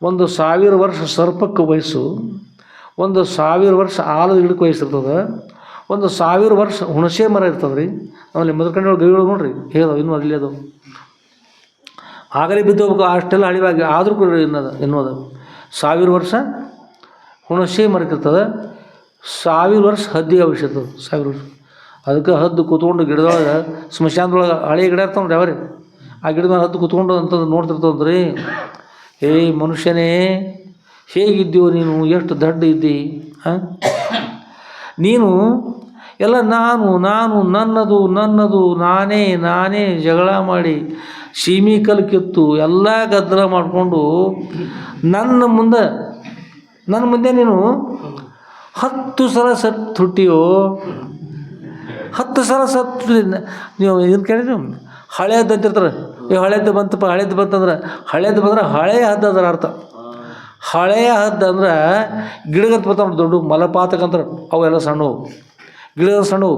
1,000 ವರ್ಷ ಸರ್ಪಕ್ಕೆ ವಯಸ್ಸು, 1,000 ವರ್ಷ ಆಲದ ಗಿಡಕ್ಕೆ ವಯಸ್ಸಿರ್ತದೆ, 1,000 ವರ್ಷ ಹುಣಸೆ ಮರ ಇರ್ತದೆ ರೀ. ಆಮೇಲೆ ಮದರ್ಕಂಡು ಗೈಗಳು ನೋಡ್ರಿ ಹೇಳೋ ಇನ್ನೂ ಅಲ್ಲಿ ಅದು ಆಗಲೇ ಬಿದ್ದೋಗ್ಬೇಕು ಅಷ್ಟೆಲ್ಲ ಹಳಿವಾಗಿ ಆದರೂ ಕೂಡ ಇನ್ನೋದು 1000 ವರ್ಷ ಹುಣಸೆ ಮರಕ್ಕಿರ್ತದೆ, 1000 ವರ್ಷ ಹದ್ದಿಗೆ ಅವಶ್ಯ ಇರ್ತದೆ. 1000 ವರ್ಷ ಅದಕ್ಕೆ ಹದ್ದು ಕೂತ್ಕೊಂಡು ಗಿಡದೊಳಗೆ ಸ್ಮಶಾನದೊಳಗೆ ಹಳೆ ಗಿಡ ಇರ್ತಾವ್ರಿ ಯಾವ್ರಿ, ಆ ಗಿಡದ ಹದ್ದು ಕೂತ್ಕೊಂಡು ಅಂತಂದು ನೋಡ್ತಿರ್ತದ್ರಿ. ಮನುಷ್ಯನೇ ಹೇಗಿದ್ದೀವೋ ನೀನು, ಎಷ್ಟು ದಡ್ಡ ಇದ್ದಿ ನೀನು, ಎಲ್ಲ ನಾನು ನಾನು ನನ್ನದು ನನ್ನದು ನಾನೇ ಜಗಳ ಮಾಡಿ ಸೀಮಿ ಕಲ್ಲು ಕಿತ್ತು ಎಲ್ಲ ಗದ್ದಲ ಮಾಡಿಕೊಂಡು ನನ್ನ ಮುಂದೆ ನೀನು 10 ಸಲ ಸತ್ತು ಹುಟ್ಟಿಯೋ, 10 ಸಲ ಸತ್ತು. ನೀವು ಇದನ್ನು ಕೇಳಿದ್ರಿ ಹಳೆಯದ್ದು ಅಂತಿರ್ತಾರೆ, ಹಳೇದು ಬಂತಂದ್ರೆ ಹಳೇದು ಬಂದ್ರೆ ಹಳೆಯ ಹದ್ದು ಅದರ ಅರ್ಥ. ಹಳೆಯ ಹದ್ದು ಅಂದ್ರೆ ಗಿಡಗಂತ ಬರ್ತಾವೆ ದೊಡ್ಡ ಮಲಪಾತಕಂತಾರೆ, ಅವೆಲ್ಲ ಸಣ್ಣವು ಗಿಡದ ಸಣ್ಣವು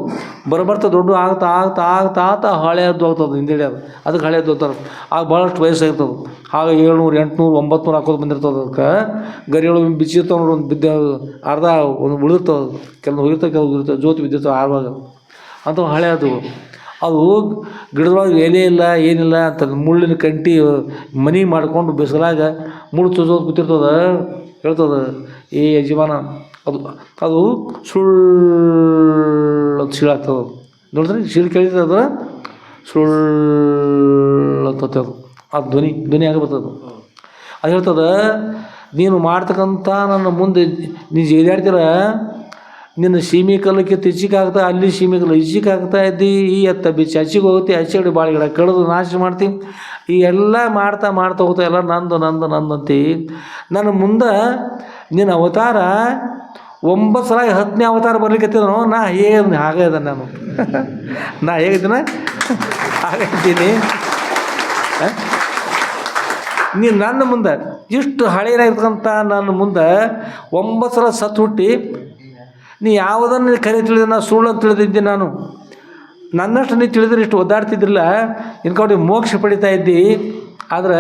ಬರ್ತಾ ದೊಡ್ಡ ಆಗ್ತಾ ಹಳೆಯದ್ದು ಆಗ್ತದೆ ಹಿಂದೇಳಿ. ಅದಕ್ಕೆ ಹಳೆಯದ್ದು ಅಂತಾರೆ. ಆಗ ಭಾಳಷ್ಟು ವಯಸ್ಸಾಗಿರ್ತದೆ. ಆಗ 700, 800, 900 ಹಾಕೋದು ಬಂದಿರ್ತದೆ. ಅದಕ್ಕೆ ಗರಿಗಳು ಬಿಚ್ಚಿರ್ತಾವೆ ನೋಡಿ, ಒಂದು ಬಿದ್ದ ಅರ್ಧ ಒಂದು ಉಳಿದಿರ್ತವೆ, ಕೆಲವು ಹೋಗಿರ್ತಾವೆ, ಕೆಲವು ಉಳಿರ್ತವೆ, ಜ್ಯೋತಿ ಬಿದ್ದಿರ್ತಾವೆ ಆವಾಗ ಅಂಥವು ಹಳೆಯದು. ಅದು ಗಿಡದೊಳಗೆ ಎಲೆ ಇಲ್ಲ ಏನಿಲ್ಲ ಅಂತ ಮುಳ್ಳಿನ ಕಂಟಿ ಮನೆ ಮಾಡಿಕೊಂಡು ಬಿಸಿಲಾಗ ಮುಳ್ಳು ಚುಚ್ಚೋದು ಕೂತಿರ್ತದೆ. ಹೇಳ್ತದೆ ಈ ಯಜಮಾನ, ಅದು ಸುಳ್ಳು ಸೀಳಾಗ್ತದೆ ನೋಡಿದ್ರೆ, ಸೀಳು ಕೇಳಿರ್ತದೆ ಸುಳ್ಳು ಅಂತದೆ. ಅದು ಧ್ವನಿ ಆಗಬರ್ತದೆ. ಅದು ಹೇಳ್ತದೆ, ನೀನು ಮಾಡ್ತಕ್ಕಂಥ ನನ್ನ ಮುಂದೆ ನೀನು ಜೈದಾಡ್ತೀರ, ನಿನ್ನ ಸೀಮೆ ಕಲ್ಲಕ್ಕೆ ಹೆಚ್ಚಿಗೆ ಅಲ್ಲಿ ಸೀಮೆ ಕಲ್ಲು ಹೆಚ್ಚಿಗೆ ಇದ್ದಿ, ಈ ಎತ್ತ ಬಿಚ್ಚಿ ಹಚ್ಚಿಗೆ ಹೋಗುತ್ತೆ, ಹಚ್ಚಿಗಡೆ ಭಾಳ ಗಿಡ ಕಡಿದು ನಾಶ ಮಾಡ್ತೀನಿ. ಈ ಎಲ್ಲ ಮಾಡ್ತಾ ಹೋಗ್ತಾ ಎಲ್ಲ ನಂದು ಅಂತಿ. ನನ್ನ ಮುಂದೆ ನಿನ್ನ ಅವತಾರ 9 ಸಲ 10ನೇ ಅವತಾರ ಬರ್ಲಿಕ್ಕತ್ತೇನೋ. ನಾ ಹಾಗೆ ಇದ್ದಾನೆ ನಾನು ನಾ ಹೇಗಿದ್ದೀನ ಹಾಗಿದ್ದೀನಿ. ನೀನು ನನ್ನ ಮುಂದೆ ಇಷ್ಟು ಹಳೆಯದಾಗಿರ್ತಕ್ಕಂಥ ನನ್ನ ಮುಂದೆ 9 ಸಲ ಸತ್ತು ಹುಟ್ಟಿ ನೀ ಯಾವುದನ್ನು ಕರೆ ತಿಳಿದ ನಾ ಸುಳ್ಳು ಅಂತ ತಿಳಿದಿದ್ದೆ. ನಾನು ನನ್ನಷ್ಟು ನೀ ತಿಳಿದ್ರೆ ಇಷ್ಟು ಒದ್ದಾಡ್ತಿದ್ದಿಲ್ಲ, ಇನ್ಕೊಂಡು ಮೋಕ್ಷ ಪಡಿತಾ ಇದ್ದಿ. ಆದರೆ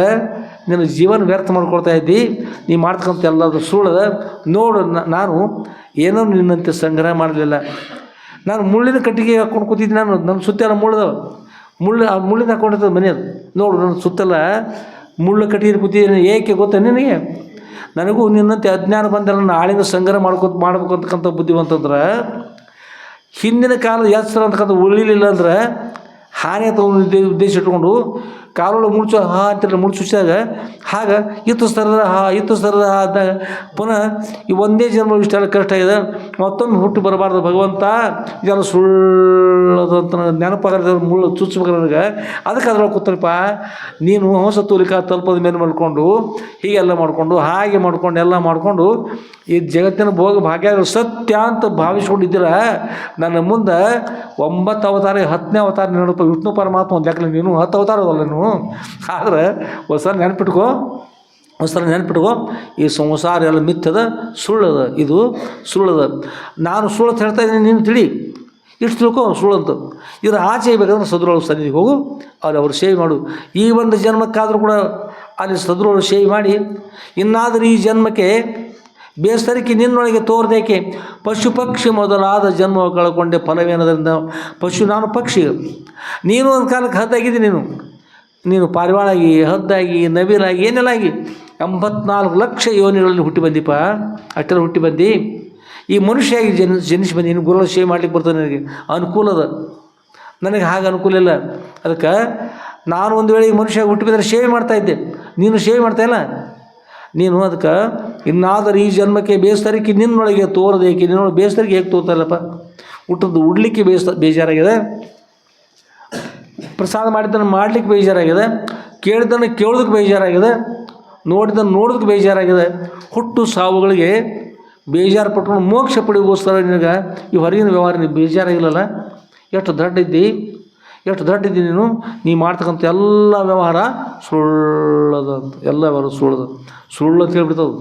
ನಿನ್ನ ಜೀವನ ವ್ಯರ್ಥ ಮಾಡ್ಕೊಳ್ತಾ ಇದ್ದಿ. ನೀ ಮಾಡ್ತಕ್ಕಂಥ ಎಲ್ಲದು ಸುಳ್ಳದ. ನೋಡು, ನಾನು ಏನೋ ನಿನ್ನಂತೆ ಸಂಗ್ರಹ ಮಾಡಲಿಲ್ಲ. ನಾನು ಮುಳ್ಳಿನ ಕಟ್ಟಿಗೆ ಹಾಕ್ಕೊಂಡು ಕೂತಿದ್ದೆ. ನನ್ನ ಸುತ್ತೆಲ್ಲ ಮುಳ್ಳಿನ ಹಾಕ್ಕೊಂಡಿರ್ತದೆ ಮನೆ ಅದು. ನೋಡು, ನನ್ನ ಸುತ್ತೆಲ್ಲ ಮುಳ್ಳು ಕಟ್ಟಿಗೆ ಕೂತಿದ್ದೀನಿ. ಏಕೆ ಗೊತ್ತಾ ನಿನಗೆ? ನನಗೂ ನಿನ್ನಂತೆ ಅಜ್ಞಾನ ಬಂದೆಲ್ಲ ನಾನು ಆಳಿನ ಸಂಗ್ರಹ ಮಾಡ್ಬೇಕು ಅಂತಕ್ಕಂಥ ಬುದ್ಧಿವಂತಂದ್ರೆ, ಹಿಂದಿನ ಕಾಲದ ಹೆಸರು ಅಂತಕ್ಕಂಥ ಉಳಿಲಿಲ್ಲ ಅಂದ್ರೆ ಹಾನಿ ಅಂತ ಉದ್ದೇಶ ಇಟ್ಕೊಂಡು ಕಾಲೊಳಗೆ ಮುಳ್ಚು ಅಂತಿರಲ್ಲ, ಮುಳ್ಚುಚ್ಚಾಗ ಹಾಗೆ ಇತ್ತು ಸರದ ಆದಾಗ ಪುನಃ ಈ ಒಂದೇ ಜನ್ಮ ಇಷ್ಟೆಲ್ಲ ಕಷ್ಟ ಇದೆ, ಮತ್ತೊಮ್ಮೆ ಹುಟ್ಟು ಬರಬಾರ್ದು ಭಗವಂತ, ಇದೆಲ್ಲ ಸುಳ್ಳದಂತ ನೆನಪಾಗ ಮುಳ್ಳು ಚುಚ್ಚಬೇಕು ನನಗೆ. ಅದಕ್ಕೆ ಅದ್ರೊಳಗೆ ಕೂತನಪ್ಪ. ನೀನು ಹೊಸ ತೂಲಿಕ ತಲುಪದ ಮೇಲೆ ಮಾಡಿಕೊಂಡು ಹೀಗೆಲ್ಲ ಮಾಡಿಕೊಂಡು ಹಾಗೆ ಮಾಡ್ಕೊಂಡು ಎಲ್ಲ ಮಾಡಿಕೊಂಡು ಈ ಜಗತ್ತಿನ ಭೋಗ ಭಾಗ್ಯ ಸತ್ಯ ಅಂತ ಭಾವಿಸ್ಕೊಂಡಿದ್ದೀರ. ನನ್ನ ಮುಂದೆ 9 ಅವತಾರ 10ನೇ ಅವತಾರ ನೋಡಪ್ಪ. ವಿಷ್ಣು ಪರಮಾತ್ಮ ಒಂದು ಲೆಕ್ಕ, ನೀನು 10 ಅವತಾರ ಅದಲ್ಲ ನೀನು. ಆದರೆ ಒಂದ್ಸಲ ನೆನ್ಪಿಟ್ಕೋ, ಈ ಸಂಸಾರ ಎಲ್ಲ ಮಿಥ್ಯದ, ಸುಳ್ಳದ, ಇದು ಸುಳ್ಳದ. ನಾನು ಸುಳ್ಳು ಅಂತ ಹೇಳ್ತಾ ಇದ್ದೀನಿ, ನೀನು ತಿಳಿ, ಇಷ್ಟು ತಿಳ್ಕೊ ಸುಳ್ಳಂತ. ಇದ್ರ ಆಚೆ ಬೇಕಾದ್ರೆ ಸದ್ರೊಳ ಸನ್ನಿಧಿಗೆ ಹೋಗು, ಅವ್ರು ಸೇವೆ ಮಾಡು. ಈ ಒಂದು ಜನ್ಮಕ್ಕಾದರೂ ಕೂಡ ಅಲ್ಲಿ ಸದ್ರೊಳ ಸೇವೆ ಮಾಡಿ, ಇನ್ನಾದರೂ ಈ ಜನ್ಮಕ್ಕೆ ಬೇಸರಿಕೆ ನಿನ್ನೊಳಗೆ ತೋರ್ದೇಕೆ. ಪಶು ಪಕ್ಷಿ ಮೊದಲಾದ ಜನ್ಮ ಕಳ್ಕೊಂಡೆ ಫಲವೇನದರಿಂದ. ನಾನು ಪಕ್ಷಿ, ನೀನು ಒಂದು ಕಾಲಕ್ಕೆ ಹದ್ದಾಗಿದ್ದೀನಿ. ನೀನು ಪಾರಿವಾಳಾಗಿ, ಹದ್ದಾಗಿ, ನವಿಲಾಗಿ, ಏನೆಲ್ಲ ಆಗಿ 84 ಲಕ್ಷ ಯೋನಿಗಳಲ್ಲಿ ಹುಟ್ಟಿ ಬಂದಿಪ್ಪ. ಅಷ್ಟೆಲ್ಲ ಹುಟ್ಟಿ ಬಂದು ಈ ಮನುಷ್ಯಾಗಿ ಜನಿಸಿ ಬಂದು ನೀನು ಗುರುಗಳ ಸೇವೆ ಮಾಡ್ಲಿಕ್ಕೆ ಬರ್ತದೆ. ನನಗೆ ಅನುಕೂಲ ಅದ, ನನಗೆ ಹಾಗೆ ಅನುಕೂಲ ಇಲ್ಲ. ಅದಕ್ಕೆ ನಾನು ಒಂದು ವೇಳೆ ಈ ಮನುಷ್ಯಾಗಿ ಹುಟ್ಟಿ ಬಂದರೆ ಸೇವೆ ಮಾಡ್ತಾಯಿದ್ದೆ, ನೀನು ಸೇವೆ ಮಾಡ್ತಾಯಿಲ್ಲ. ನೀನು ಅದಕ್ಕೆ ಇನ್ನಾದರೂ ಈ ಜನ್ಮಕ್ಕೆ ಬೇಸರಿಕೆ ನಿನ್ನೊಳಗೆ ತೋರದೇಕೆ. ನಿನ್ನೊಳಗೆ ಬೇಸರಿಕೆ ಹೇಗೆ ತೋರ್ತಾಯಿಲ್ಲಪ್ಪ? ಹುಟ್ಟದ್ದು ಉಡ್ಲಿಕ್ಕೆ ಬೇಜಾರಾಗಿದೆ, ಪ್ರಸಾದ ಮಾಡಿದ್ದನ್ನು ಮಾಡಲಿಕ್ಕೆ ಬೇಜಾರಾಗಿದೆ, ಕೇಳಿದ್ದನ್ನು ಕೇಳೋದಕ್ಕೆ ಬೇಜಾರಾಗಿದೆ, ನೋಡಿದ್ದನ್ನು ನೋಡೋದಕ್ಕೆ ಬೇಜಾರಾಗಿದೆ. ಹುಟ್ಟು ಸಾವುಗಳಿಗೆ ಬೇಜಾರು ಪಟ್ಕೊಂಡು ಮೋಕ್ಷ ಪಡೆಯೋಗೋಸ್ಕರ ನಿನಗೆ ಈ ಹೊರಗಿನ ವ್ಯವಹಾರ ನೀನು ಬೇಜಾರಾಗಿಲ್ಲಲ್ಲ. ಎಷ್ಟು ದಡ್ಡಿದ್ದಿ ನೀ ಮಾಡ್ತಕ್ಕಂಥ ಎಲ್ಲ ವ್ಯವಹಾರ ಸುಳ್ಳದ ಅಂತ. ಎಲ್ಲ ವ್ಯವಹಾರ ಸುಳ್ಳದ, ಸುಳ್ಳು ಅಂತ ಹೇಳ್ಬಿಡ್ತದೆ.